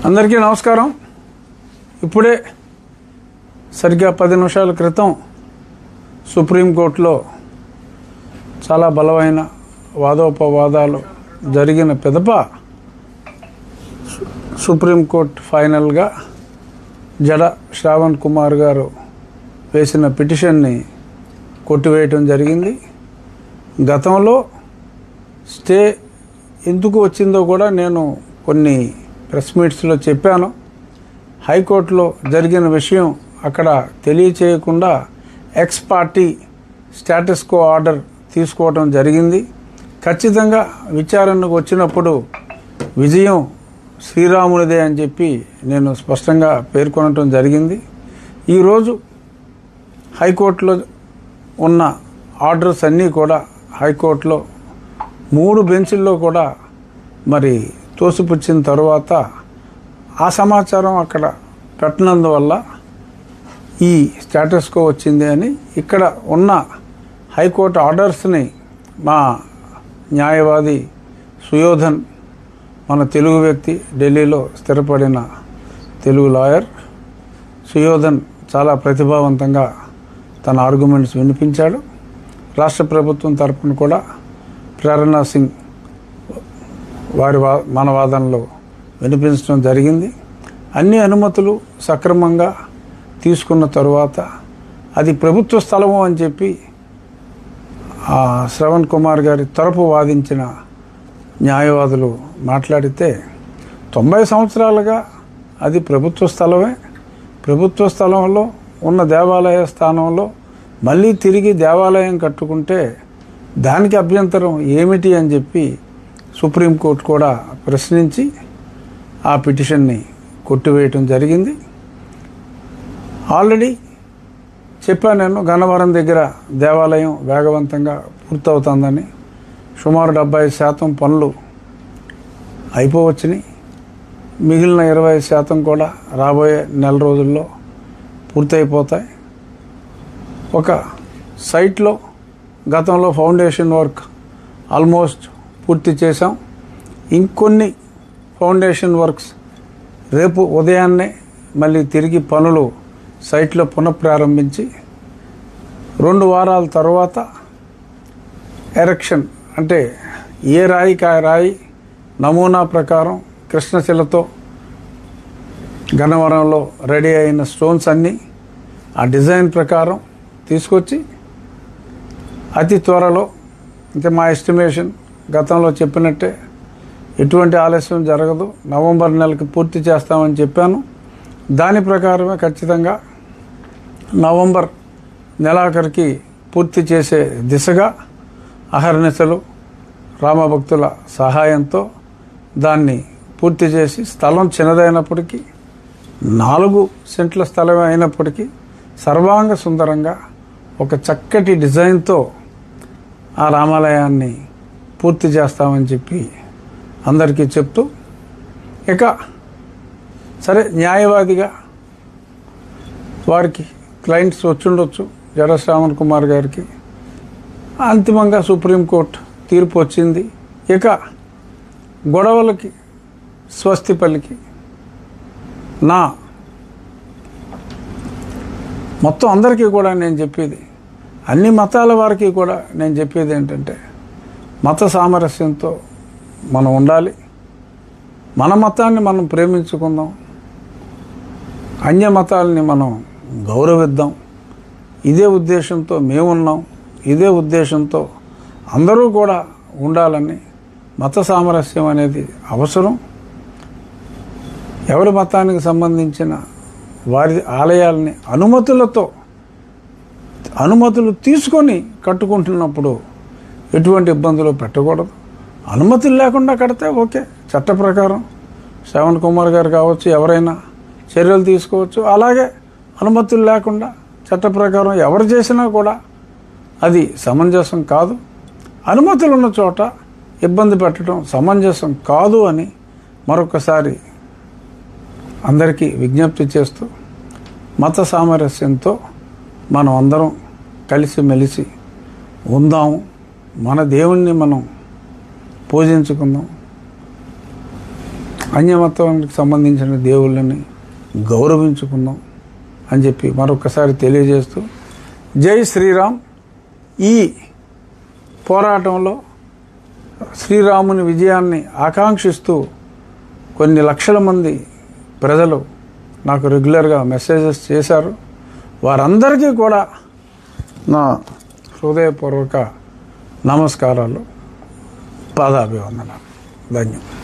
అందరికీ నమస్కారం. ఇప్పుడే సరిగ్గా 10 నిమిషాల క్రితం సుప్రీంకోర్టులో చాలా బలమైన వాదోపవాదాలు జరిగిన పిదప సుప్రీంకోర్టు ఫైనల్గా జడ శ్రావణ్ కుమార్ గారు వేసిన పిటిషన్ని కొట్టివేయటం జరిగింది. గతంలో స్టే ఎందుకు వచ్చిందో కూడా నేను కొన్ని ప్రెస్ మీట్స్లో చెప్పాను. హైకోర్టులో జరిగిన విషయం అక్కడ తెలియచేయకుండా ex parte status quo order తీసుకోవడం జరిగింది. ఖచ్చితంగా విచారణకు వచ్చినప్పుడు విజయం శ్రీరామునిదే అని చెప్పి నేను స్పష్టంగా పేర్కొనటం జరిగింది. ఈరోజు హైకోర్టులో ఉన్న ఆర్డర్స్ అన్నీ కూడా హైకోర్టులో 3 బెంచుల్లో కూడా మరి తోసిపుచ్చిన తర్వాత ఆ సమాచారం అక్కడ పెట్టినందువల్ల ఈ స్టేటస్ కో వచ్చింది అని ఇక్కడ ఉన్న హైకోర్టు ఆర్డర్స్ని మా న్యాయవాది సుయోధన్, మన తెలుగు వ్యక్తి, ఢిల్లీలో స్థిరపడిన తెలుగు లాయర్ సుయోధన్ చాలా ప్రతిభావంతంగా తన ఆర్గ్యుమెంట్స్ వినిపించాడు. రాష్ట్ర ప్రభుత్వం తరపున కూడా ప్రేరణా సింగ్ మన వాదనలో వినిపించడం జరిగింది. అన్ని అనుమతులు సక్రమంగా తీసుకున్న తరువాత అది ప్రభుత్వ స్థలము అని చెప్పి శ్రవణ్ కుమార్ గారి తరపు వాదించిన న్యాయవాదులు మాట్లాడితే 90 సంవత్సరాలుగా అది ప్రభుత్వ స్థలమే. ప్రభుత్వ స్థలంలో ఉన్న దేవాలయ స్థానంలో మళ్ళీ తిరిగి దేవాలయం కట్టుకుంటే దానికి అభ్యంతరం ఏమిటి అని చెప్పి సుప్రీంకోర్టు కూడా ప్రశ్నించి ఆ పిటిషన్ని కొట్టివేయటం జరిగింది. ఆల్రెడీ చెప్పాను నేను, గన్నవరం దగ్గర దేవాలయం వేగవంతంగా పూర్తవుతుందని. సుమారు 70% పనులు అయిపోవచ్చుని. మిగిలిన 20% కూడా రాబోయే నెల రోజుల్లో పూర్తయిపోతాయి. ఒక సైట్లో గతంలో ఫౌండేషన్ వర్క్ ఆల్మోస్ట్ పూర్తి చేశాం. ఇంకొన్ని ఫౌండేషన్ వర్క్స్ రేపు ఉదయాన్నే మళ్ళీ తిరిగి పనులు సైట్లో పునఃప్రారంభించి 2 వారాల తర్వాత ఎరెక్షన్, అంటే ఏ రాయికి ఆ రాయి నమూనా ప్రకారం కృష్ణశిలతో గన్నవరంలో రెడీ అయిన స్టోన్స్ అన్నీ ఆ డిజైన్ ప్రకారం తీసుకొచ్చి అతి త్వరలో, అంటే మా ఎస్టిమేషన్ గతంలో చెప్పినట్టే ఎటువంటి ఆలస్యం జరగదు, నవంబర్ నెలకి పూర్తి చేస్తామని చెప్పాను. దాని ప్రకారమే ఖచ్చితంగా నవంబర్ నెలాఖరికి పూర్తి చేసే దిశగా అహర్నిశలు రామభక్తుల సహాయంతో దాన్ని పూర్తి చేసి, స్థలం చిన్నదైనప్పటికీ 4 సెంట్ల స్థలం అయినప్పటికీ సర్వాంగ సుందరంగా ఒక చక్కటి డిజైన్తో ఆ రామాలయాన్ని పూర్తి చేస్తామని చెప్పి అందరికీ చెప్తూ, ఇక సరే న్యాయవాదిగా వారికి క్లయింట్స్ వచ్చుండొచ్చు. జడ శ్రావణ్ కుమార్ గారికి అంతిమంగా సుప్రీంకోర్టు తీర్పు వచ్చింది. ఇక గొడవలకి స్వస్తి పలికి నా మొత్తం అందరికీ కూడా నేను చెప్పేది, అన్ని మతాల వారికి కూడా నేను చెప్పేది ఏంటంటే, మత సామరస్యంతో మనం ఉండాలి. మన మతాన్ని మనం ప్రేమించుకుందాం, అన్య మతాలని మనం గౌరవిద్దాం. ఇదే ఉద్దేశంతో మేమున్నాం, ఇదే ఉద్దేశంతో అందరూ కూడా ఉండాలని. మత సామరస్యం అనేది అవసరం. ఎవరి మతానికి సంబంధించిన వారి ఆలయాలని అనుమతులు తీసుకొని కట్టుకుంటున్నప్పుడు ఎటువంటి ఇబ్బందులు పెట్టకూడదు. అనుమతులు లేకుండా కడితే ఓకే, చట్ట ప్రకారం శ్రవణ్ కుమార్ గారు కావచ్చు, ఎవరైనా చర్యలు తీసుకోవచ్చు. అలాగే అనుమతులు లేకుండా చట్ట ప్రకారం ఎవరు చేసినా కూడా అది సమంజసం కాదు. అనుమతులు ఉన్న చోట ఇబ్బంది పెట్టడం సమంజసం కాదు అని మరొకసారి అందరికీ విజ్ఞప్తి చేస్తూ, మత సామరస్యంతో మనం అందరం కలిసిమెలిసి ఉందాము. మన దేవుణ్ణి మనం పూజించుకుందాం. అన్యమతానికి సంబంధించిన దేవుళ్ళని గౌరవించుకుందాం అని చెప్పి మరొకసారి తెలియజేస్తూ, జై శ్రీరామ్. ఈ పోరాటంలో శ్రీరాముని విజయాన్ని ఆకాంక్షిస్తూ కొన్ని లక్షల మంది ప్రజలు నాకు రెగ్యులర్గా మెసేజెస్ చేశారు. వారందరికీ కూడా నా హృదయపూర్వక నమస్కారాలు, పాదాభివందనాలు. ధన్యవాదాలు.